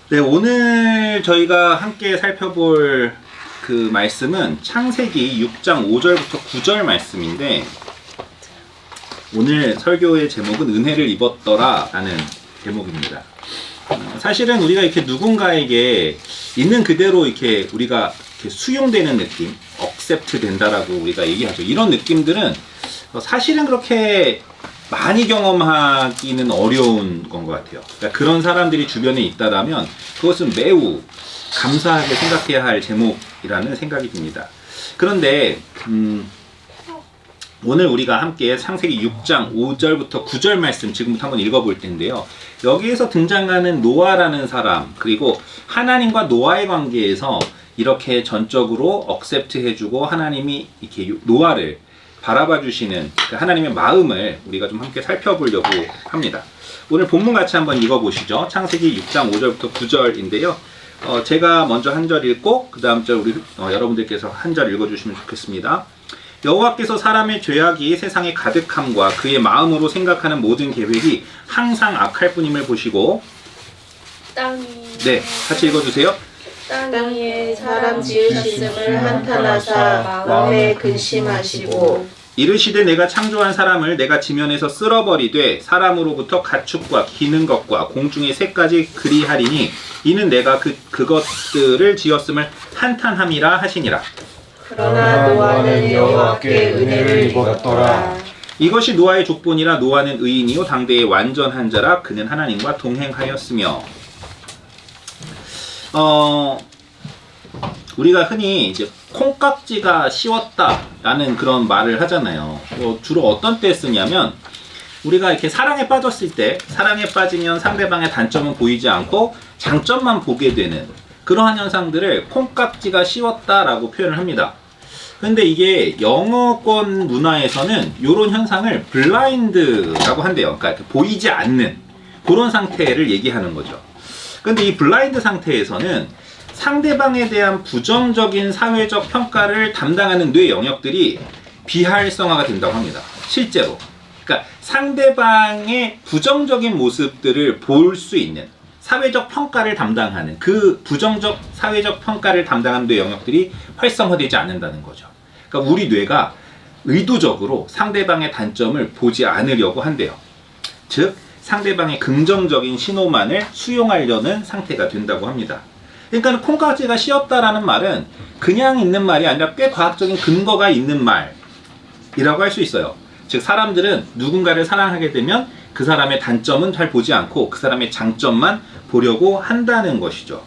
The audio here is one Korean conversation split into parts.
네, 오늘 저희가 함께 살펴볼 그 말씀은 창세기 6장 5절부터 9절 말씀인데, 오늘 설교의 제목은 은혜를 입었더라 라는 제목입니다. 사실은 우리가 이렇게 누군가에게 있는 그대로 이렇게 우리가 이렇게 수용되는 느낌, 억셉트 된다라고 우리가 얘기하죠. 이런 느낌들은 사실은 그렇게 많이 경험하기는 어려운 건 것 같아요. 그러니까 그런 사람들이 주변에 있다면 그것은 매우 감사하게 생각해야 할 제목이라는 생각이 듭니다. 그런데 오늘 우리가 함께 창세기 6장 5절부터 9절 말씀 지금부터 한번 읽어볼 텐데요. 여기에서 등장하는 노아라는 사람, 그리고 하나님과 노아의 관계에서 이렇게 전적으로 억셉트 해주고 하나님이 이렇게 노아를 바라봐 주시는 그 하나님의 마음을 우리가 좀 함께 살펴보려고 합니다. 오늘 본문 같이 한번 읽어보시죠. 창세기 6장 5절부터 9절인데요. 제가 먼저 한 절 읽고 그 다음 절 우리 여러분들께서 한 절 읽어주시면 좋겠습니다. 여호와께서 사람의 죄악이 세상에 가득함과 그의 마음으로 생각하는 모든 계획이 항상 악할 뿐임을 보시고 네, 같이 읽어주세요. 땅 위에 사람 지으심을 한탄하사 마음에 근심하시고 이르시되 내가 창조한 사람을 내가 지면에서 쓸어버리되 사람으로부터 가축과 기는 것과 공중의 새까지 그리하리니 이는 내가 그것들을 지었음을 한탄함이라 하시니라. 그러나 노아는 여호와께 은혜를 입었더라. 이것이 노아의 족본이라. 노아는 의인이요 당대의 완전한 자라. 그는 하나님과 동행하였으며. 우리가 흔히 이제 콩깍지가 씌웠다라는 그런 말을 하잖아요. 주로 어떤 때 쓰냐면 우리가 이렇게 사랑에 빠졌을 때, 사랑에 빠지면 상대방의 단점은 보이지 않고 장점만 보게 되는 그러한 현상들을 콩깍지가 씌웠다라고 표현을 합니다. 근데 이게 영어권 문화에서는 이런 현상을 블라인드라고 한대요. 그러니까 보이지 않는 그런 상태를 얘기하는 거죠. 근데 이 블라인드 상태에서는 상대방에 대한 부정적인 사회적 평가를 담당하는 뇌 영역들이 비활성화가 된다고 합니다. 실제로. 그러니까 상대방의 부정적인 모습들을 볼 수 있는 사회적 평가를 담당하는 그 부정적 사회적 평가를 담당하는 뇌 영역들이 활성화되지 않는다는 거죠. 그러니까 우리 뇌가 의도적으로 상대방의 단점을 보지 않으려고 한대요. 즉 상대방의 긍정적인 신호만을 수용하려는 상태가 된다고 합니다. 그러니까 콩깍지가 씌었다라는 말은 그냥 있는 말이 아니라 꽤 과학적인 근거가 있는 말이라고 할 수 있어요. 즉 사람들은 누군가를 사랑하게 되면 그 사람의 단점은 잘 보지 않고 그 사람의 장점만 보려고 한다는 것이죠.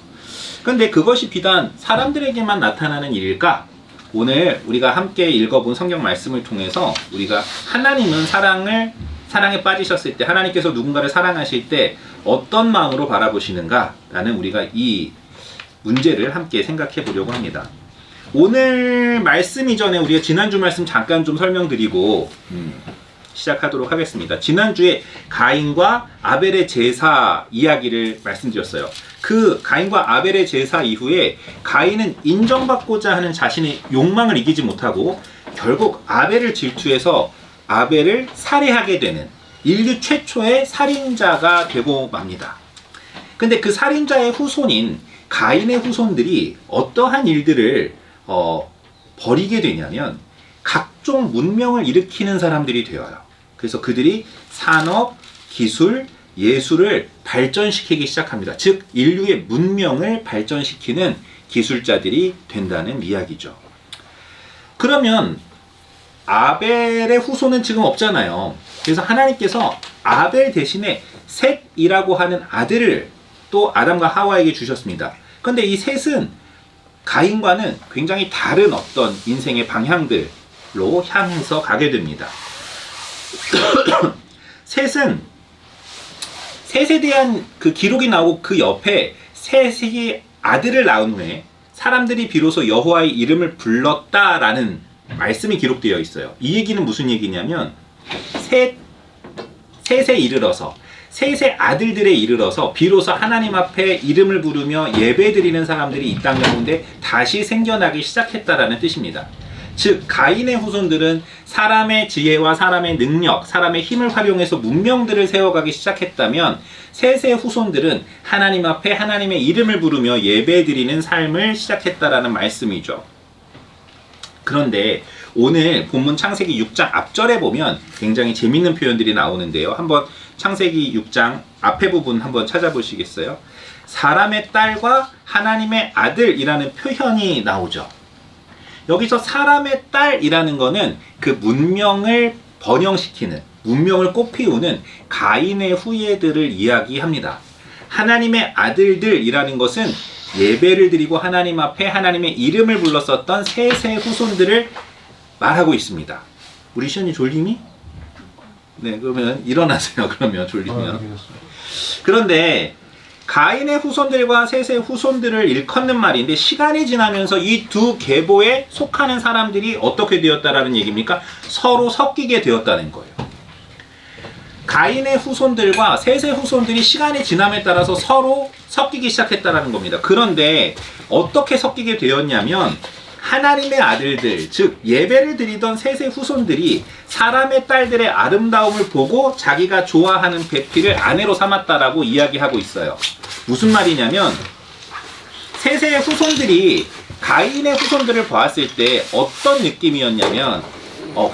그런데 그것이 비단 사람들에게만 나타나는 일일까? 오늘 우리가 함께 읽어본 성경 말씀을 통해서 우리가 하나님은 사랑에 빠지셨을 때, 하나님께서 누군가를 사랑하실 때 어떤 마음으로 바라보시는가? 라는 우리가 이 문제를 함께 생각해 보려고 합니다. 오늘 말씀 이전에 우리가 지난주 말씀 잠깐 좀 설명드리고 시작하도록 하겠습니다. 지난주에 가인과 아벨의 제사 이야기를 말씀드렸어요. 그 가인과 아벨의 제사 이후에 가인은 인정받고자 하는 자신의 욕망을 이기지 못하고 결국 아벨을 질투해서 아벨을 살해하게 되는 인류 최초의 살인자가 되고 맙니다. 근데 그 살인자의 후손인 가인의 후손들이 어떠한 일들을 벌이게 되냐면 각종 문명을 일으키는 사람들이 되어요. 그래서 그들이 산업, 기술, 예술을 발전시키기 시작합니다. 즉 인류의 문명을 발전시키는 기술자들이 된다는 이야기죠. 그러면 아벨의 후손은 지금 없잖아요. 그래서 하나님께서 아벨 대신에 셋이라고 하는 아들을 또 아담과 하와에게 주셨습니다. 그런데 이 셋은 가인과는 굉장히 다른 어떤 인생의 방향들로 향해서 가게 됩니다. 셋에 대한 그 기록이 나오고 그 옆에 셋이 아들을 낳은 후에 사람들이 비로소 여호와의 이름을 불렀다라는 말씀이 기록되어 있어요. 이 얘기는 무슨 얘기냐면 셋에 이르러서 셋의 아들들에 이르러서 비로소 하나님 앞에 이름을 부르며 예배드리는 사람들이 이 땅 가운데 다시 생겨나기 시작했다라는 뜻입니다. 즉 가인의 후손들은 사람의 지혜와 사람의 능력, 사람의 힘을 활용해서 문명들을 세워가기 시작했다면 셋의 후손들은 하나님 앞에 하나님의 이름을 부르며 예배드리는 삶을 시작했다라는 말씀이죠. 그런데 오늘 본문 창세기 6장 앞절에 보면 굉장히 재밌는 표현들이 나오는데요. 한번 창세기 6장 앞에 부분 한번 찾아보시겠어요? 사람의 딸과 하나님의 아들이라는 표현이 나오죠. 여기서 사람의 딸이라는 거는 그 문명을 번영시키는, 문명을 꽃피우는 가인의 후예들을 이야기합니다. 하나님의 아들들이라는 것은 예배를 드리고 하나님 앞에 하나님의 이름을 불렀었던 셋의 후손들을 말하고 있습니다. 우리 시연이 졸림이? 네, 그러면 일어나세요. 그러면 졸리면. 그런데 가인의 후손들과 셋의 후손들을 일컫는 말인데 시간이 지나면서 이 두 계보에 속하는 사람들이 어떻게 되었다라는 얘기입니까? 서로 섞이게 되었다는 거예요. 가인의 후손들과 셋의 후손들이 시간이 지남에 따라서 서로 섞이기 시작했다는 겁니다. 그런데 어떻게 섞이게 되었냐면 하나님의 아들들, 즉 예배를 드리던 셋의 후손들이 사람의 딸들의 아름다움을 보고 자기가 좋아하는 배필을 아내로 삼았다라고 이야기하고 있어요. 무슨 말이냐면 셋의 후손들이 가인의 후손들을 보았을 때 어떤 느낌이었냐면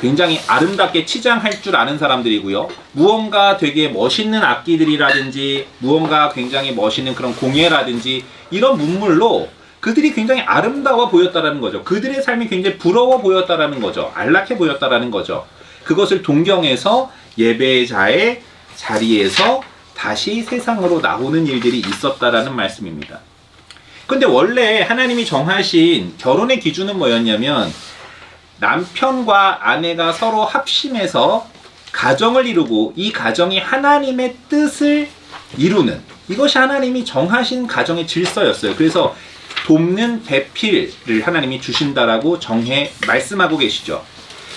굉장히 아름답게 치장할 줄 아는 사람들이고요. 무언가 되게 멋있는 악기들이라든지 무언가 굉장히 멋있는 그런 공예라든지 이런 문물로 그들이 굉장히 아름다워 보였다라는 거죠. 그들의 삶이 굉장히 부러워 보였다라는 거죠. 안락해 보였다라는 거죠. 그것을 동경해서 예배자의 자리에서 다시 세상으로 나오는 일들이 있었다라는 말씀입니다. 근데 원래 하나님이 정하신 결혼의 기준은 뭐였냐면 남편과 아내가 서로 합심해서 가정을 이루고 이 가정이 하나님의 뜻을 이루는, 이것이 하나님이 정하신 가정의 질서였어요. 그래서 돕는 배필을 하나님이 주신다라고 말씀하고 계시죠.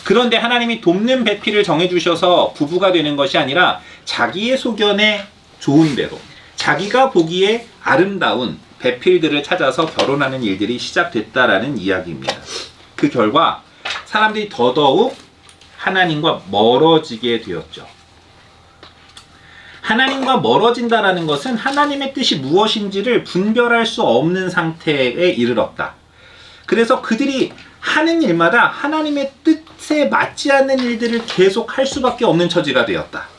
그런데 하나님이 돕는 배필을 정해주셔서 부부가 되는 것이 아니라 자기의 소견에 좋은 대로 자기가 보기에 아름다운 배필들을 찾아서 결혼하는 일들이 시작됐다라는 이야기입니다. 그 결과 사람들이 더더욱 하나님과 멀어지게 되었죠. 하나님과 멀어진다라는 것은 하나님의 뜻이 무엇인지를 분별할 수 없는 상태에 이르렀다. 그래서 그들이 하는 일마다 하나님의 뜻에 맞지 않는 일들을 계속 할 수밖에 없는 처지가 되었다.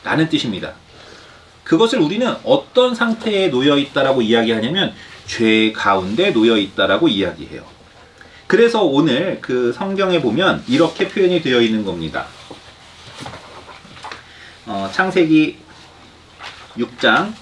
라는 뜻입니다. 그것을 우리는 어떤 상태에 놓여 있다라고 이야기하냐면 죄 가운데 놓여 있다라고 이야기해요. 그래서 오늘 그 성경에 보면 이렇게 표현이 되어 있는 겁니다. 창세기 6장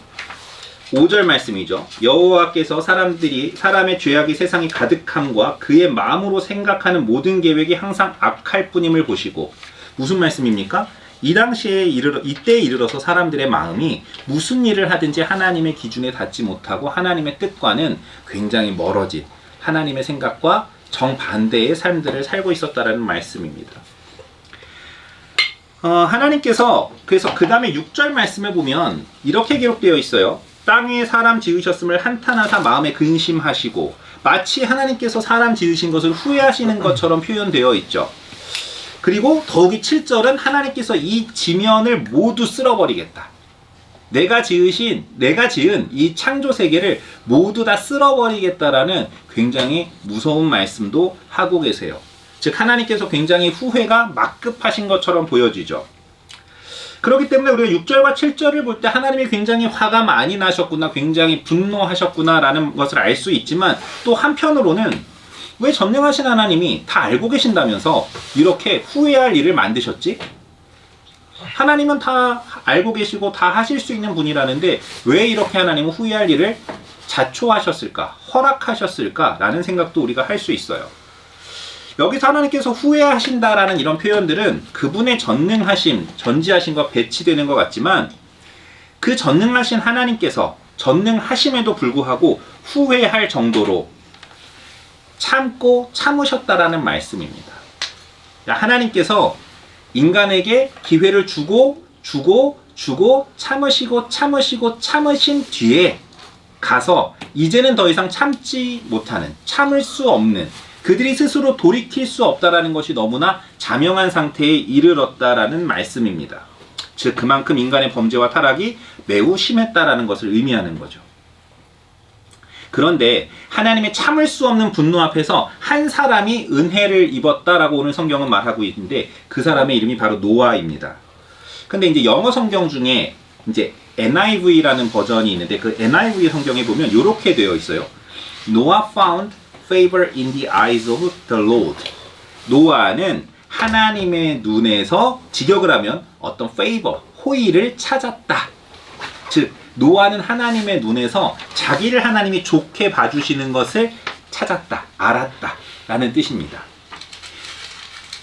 5절 말씀이죠. 여호와께서 사람의 죄악이 세상에 가득함과 그의 마음으로 생각하는 모든 계획이 항상 악할 뿐임을 보시고, 무슨 말씀입니까? 이때에 이르러서 사람들의 마음이 무슨 일을 하든지 하나님의 기준에 닿지 못하고 하나님의 뜻과는 굉장히 멀어진 하나님의 생각과 정반대의 삶들을 살고 있었다라는 말씀입니다. 하나님께서 그래서 그 다음에 6절 말씀을 보면 이렇게 기록되어 있어요. 땅 위에 사람 지으셨음을 한탄하사 마음에 근심하시고, 마치 하나님께서 사람 지으신 것을 후회하시는 것처럼 표현되어 있죠. 그리고 더욱이 7절은 하나님께서 이 지면을 모두 쓸어버리겠다. 내가 지은 이 창조 세계를 모두 다 쓸어버리겠다라는 굉장히 무서운 말씀도 하고 계세요. 즉 하나님께서 굉장히 후회가 막급하신 것처럼 보여지죠. 그렇기 때문에 우리가 6절과 7절을 볼 때 하나님이 굉장히 화가 많이 나셨구나, 굉장히 분노하셨구나 라는 것을 알 수 있지만, 또 한편으로는 왜 전능하신 하나님이 다 알고 계신다면서 이렇게 후회할 일을 만드셨지? 하나님은 다 알고 계시고 다 하실 수 있는 분이라는데 왜 이렇게 하나님은 후회할 일을 자초하셨을까, 허락하셨을까 라는 생각도 우리가 할 수 있어요. 여기서 하나님께서 후회하신다라는 이런 표현들은 그분의 전능하심, 전지하심과 배치되는 것 같지만, 그 전능하신 하나님께서 전능하심에도 불구하고 후회할 정도로 참으셨다라는 말씀입니다. 하나님께서 인간에게 기회를 주고 참으신 뒤에 가서 이제는 더 이상 참지 못하는, 참을 수 없는 그들이 스스로 돌이킬 수 없다라는 것이 너무나 자명한 상태에 이르렀다라는 말씀입니다. 즉 그만큼 인간의 범죄와 타락이 매우 심했다라는 것을 의미하는 거죠. 그런데 하나님의 참을 수 없는 분노 앞에서 한 사람이 은혜를 입었다라고 오늘 성경은 말하고 있는데 그 사람의 이름이 바로 노아입니다. 근데 이제 영어 성경 중에 이제 NIV라는 버전이 있는데 그 NIV 성경에 보면 이렇게 되어 있어요. Noah found favor in the eyes of the Lord. 노아는 하나님의 눈에서 직역을 하면 어떤 favor, 호의를 찾았다. 즉 노아는 하나님의 눈에서 자기를 하나님이 좋게 봐주시는 것을 찾았다, 알았다 라는 뜻입니다.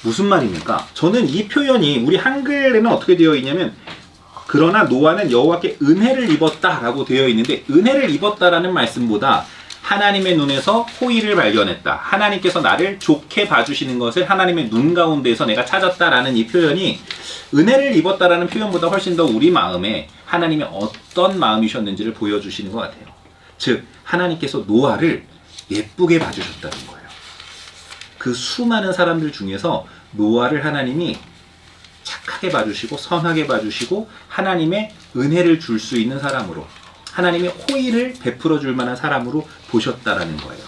무슨 말입니까? 저는 이 표현이 우리 한글에는 어떻게 되어 있냐면 그러나 노아는 여호와께 은혜를 입었다 라고 되어 있는데 은혜를 입었다라는 말씀보다 하나님의 눈에서 호의를 발견했다. 하나님께서 나를 좋게 봐주시는 것을 하나님의 눈 가운데에서 내가 찾았다라는 이 표현이 은혜를 입었다라는 표현보다 훨씬 더 우리 마음에 하나님이 어떤 마음이셨는지를 보여주시는 것 같아요. 즉 하나님께서 노아를 예쁘게 봐주셨다는 거예요. 그 수많은 사람들 중에서 노아를 하나님이 착하게 봐주시고 선하게 봐주시고 하나님의 은혜를 줄 수 있는 사람으로 하나님의 호의를 베풀어 줄 만한 사람으로 보셨다라는 거예요.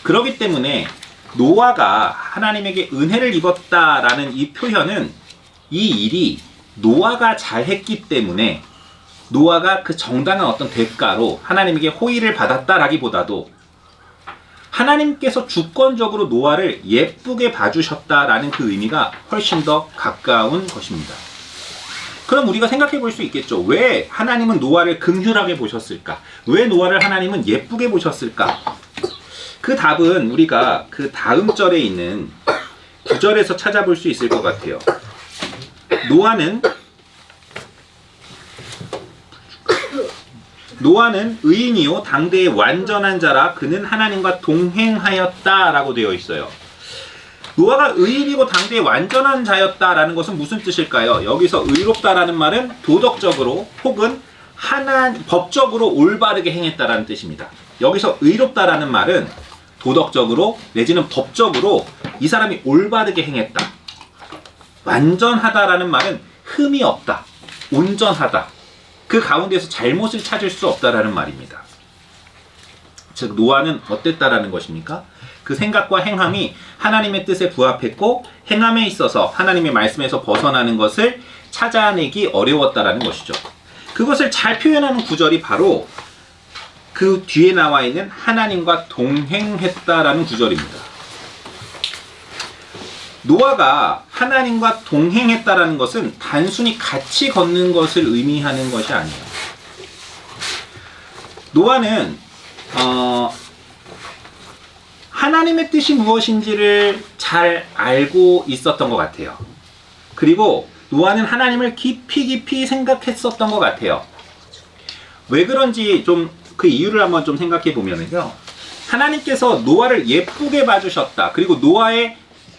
그렇기 때문에 노아가 하나님에게 은혜를 입었다라는 이 표현은 이 일이 노아가 잘했기 때문에 노아가 그 정당한 어떤 대가로 하나님에게 호의를 받았다라기보다도 하나님께서 주권적으로 노아를 예쁘게 봐주셨다라는 그 의미가 훨씬 더 가까운 것입니다. 그럼 우리가 생각해 볼 수 있겠죠. 왜 하나님은 노아를 긍휼하게 보셨을까? 왜 노아를 하나님은 예쁘게 보셨을까? 그 답은 우리가 그 다음 절에 있는 9절에서 찾아볼 수 있을 것 같아요. 노아는 의인이요 당대의 완전한 자라 그는 하나님과 동행하였다라고 되어 있어요. 노아가 의인이고 당대의 완전한 자였다라는 것은 무슨 뜻일까요? 여기서 의롭다라는 말은 도덕적으로 혹은 법적으로 올바르게 행했다라는 뜻입니다. 여기서 의롭다라는 말은 도덕적으로 내지는 법적으로 이 사람이 올바르게 행했다. 완전하다라는 말은 흠이 없다. 온전하다. 그 가운데서 잘못을 찾을 수 없다라는 말입니다. 즉 노아는 어땠다라는 것입니까? 그 생각과 행함이 하나님의 뜻에 부합했고 행함에 있어서 하나님의 말씀에서 벗어나는 것을 찾아내기 어려웠다라는 것이죠. 그것을 잘 표현하는 구절이 바로 그 뒤에 나와 있는 하나님과 동행했다라는 구절입니다. 노아가 하나님과 동행했다라는 것은 단순히 같이 걷는 것을 의미하는 것이 아니에요. 노아는 하나님의 뜻이 무엇인지를 잘 알고 있었던 것 같아요. 그리고 노아는 하나님을 깊이 생각했었던 것 같아요. 왜 그런지 좀 그 이유를 한번 좀 생각해 보면은요. 하나님께서 노아를 예쁘게 봐주셨다. 그리고 노아의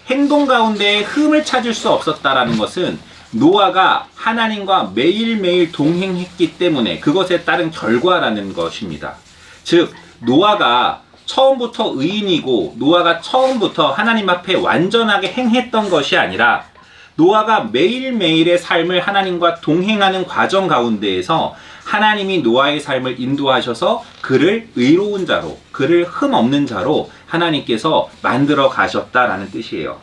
행동 가운데 흠을 찾을 수 없었다라는 것은 노아가 하나님과 매일매일 동행했기 때문에 그것에 따른 결과라는 것입니다. 즉 노아가 처음부터 의인이고 노아가 처음부터 하나님 앞에 완전하게 행했던 것이 아니라 노아가 매일매일의 삶을 하나님과 동행하는 과정 가운데에서 하나님이 노아의 삶을 인도하셔서 그를 의로운 자로, 그를 흠 없는 자로 하나님께서 만들어 가셨다라는 뜻이에요.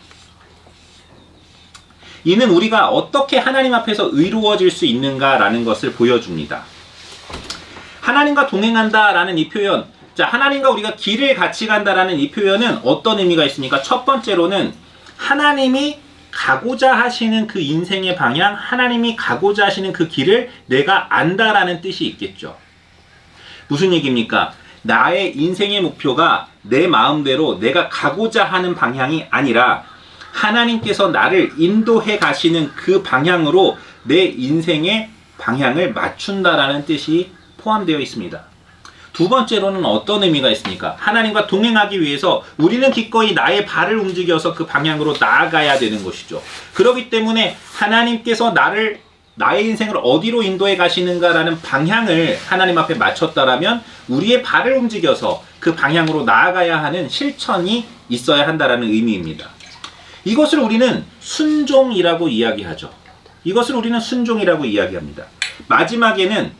이는 우리가 어떻게 하나님 앞에서 의로워질 수 있는가라는 것을 보여줍니다. 하나님과 동행한다라는 이 표현, 자, 하나님과 우리가 길을 같이 간다라는 이 표현은 어떤 의미가 있습니까? 첫 번째로는 하나님이 가고자 하시는 그 인생의 방향, 하나님이 가고자 하시는 그 길을 내가 안다라는 뜻이 있겠죠. 무슨 얘기입니까? 나의 인생의 목표가 내 마음대로 내가 가고자 하는 방향이 아니라 하나님께서 나를 인도해 가시는 그 방향으로 내 인생의 방향을 맞춘다라는 뜻이 포함되어 있습니다. 두 번째로는 어떤 의미가 있습니까? 하나님과 동행하기 위해서 우리는 기꺼이 나의 발을 움직여서 그 방향으로 나아가야 되는 것이죠. 그렇기 때문에 하나님께서 나의 인생을 어디로 인도해 가시는가라는 방향을 하나님 앞에 맞췄다라면 우리의 발을 움직여서 그 방향으로 나아가야 하는 실천이 있어야 한다라는 의미입니다. 이것을 우리는 순종이라고 이야기하죠. 이것을 우리는 순종이라고 이야기합니다. 마지막에는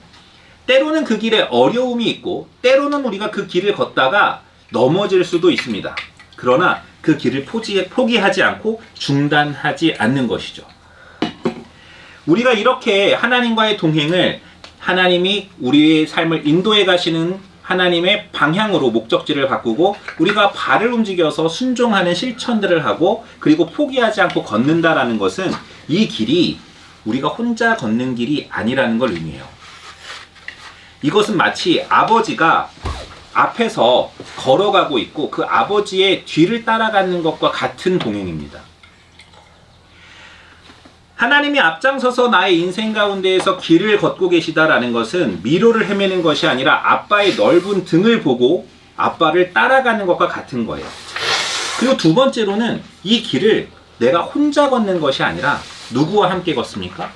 때로는 그 길에 어려움이 있고 때로는 우리가 그 길을 걷다가 넘어질 수도 있습니다. 그러나 그 길을 포기하지 않고 중단하지 않는 것이죠. 우리가 이렇게 하나님과의 동행을 하나님이 우리의 삶을 인도해 가시는 하나님의 방향으로 목적지를 바꾸고 우리가 발을 움직여서 순종하는 실천들을 하고 그리고 포기하지 않고 걷는다라는 것은 이 길이 우리가 혼자 걷는 길이 아니라는 걸 의미해요. 이것은 마치 아버지가 앞에서 걸어가고 있고 그 아버지의 뒤를 따라가는 것과 같은 동행입니다. 하나님이 앞장서서 나의 인생 가운데에서 길을 걷고 계시다라는 것은 미로를 헤매는 것이 아니라 아빠의 넓은 등을 보고 아빠를 따라가는 것과 같은 거예요. 그리고 두 번째로는 이 길을 내가 혼자 걷는 것이 아니라 누구와 함께 걷습니까?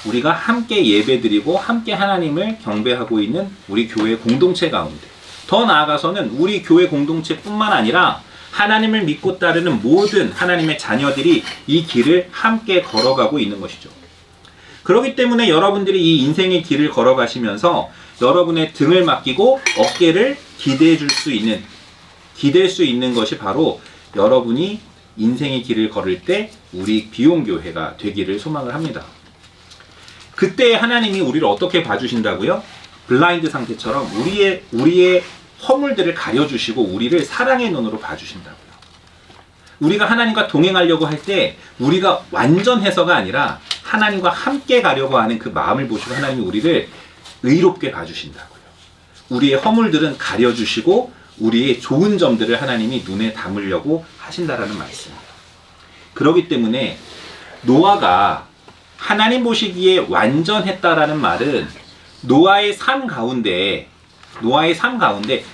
우리가 함께 예배드리고 함께 하나님을 경배하고 있는 우리 교회 공동체 가운데, 더 나아가서는 우리 교회 공동체뿐만 아니라 하나님을 믿고 따르는 모든 하나님의 자녀들이 이 길을 함께 걸어가고 있는 것이죠. 그렇기 때문에 여러분들이 이 인생의 길을 걸어가시면서 여러분의 등을 맡기고 어깨를 기댈 수 있는 것이 바로 여러분이 인생의 길을 걸을 때 우리 비용교회가 되기를 소망을 합니다. 그때 하나님이 우리를 어떻게 봐주신다고요? 블라인드 상태처럼 우리의 허물들을 가려주시고 우리를 사랑의 눈으로 봐주신다고요. 우리가 하나님과 동행하려고 할 때 우리가 완전해서가 아니라 하나님과 함께 가려고 하는 그 마음을 보시고 하나님이 우리를 의롭게 봐주신다고요. 우리의 허물들은 가려주시고 우리의 좋은 점들을 하나님이 눈에 담으려고 하신다라는 말씀입니다. 그렇기 때문에 노아가 하나님 보시기에 완전했다라는 말은 노아의 삶 가운데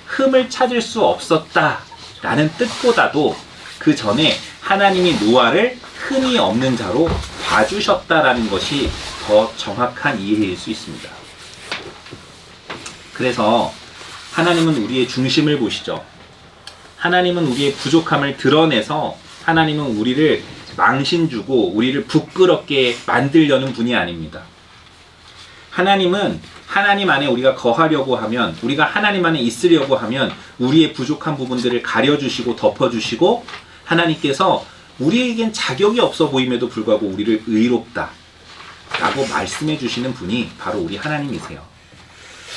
흠을 찾을 수 없었다라는 뜻보다도 그 전에 하나님이 노아를 흠이 없는 자로 봐주셨다라는 것이 더 정확한 이해일 수 있습니다. 그래서 하나님은 우리의 중심을 보시죠. 하나님은 우리의 부족함을 드러내서 하나님은 우리를 망신 주고 우리를 부끄럽게 만들려는 분이 아닙니다. 하나님은 하나님 안에 우리가 거하려고 하면, 우리가 하나님 안에 있으려고 하면 우리의 부족한 부분들을 가려주시고 덮어주시고 하나님께서 우리에겐 자격이 없어 보임에도 불구하고 우리를 의롭다 라고 말씀해 주시는 분이 바로 우리 하나님이세요.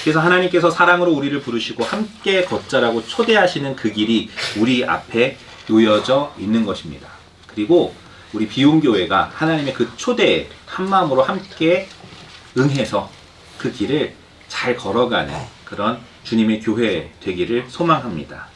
그래서 하나님께서 사랑으로 우리를 부르시고 함께 걷자라고 초대하시는 그 길이 우리 앞에 놓여져 있는 것입니다. 그리고 우리 비움교회가 하나님의 그 초대에 한마음으로 함께 응해서 그 길을 잘 걸어가는 그런 주님의 교회 되기를 소망합니다.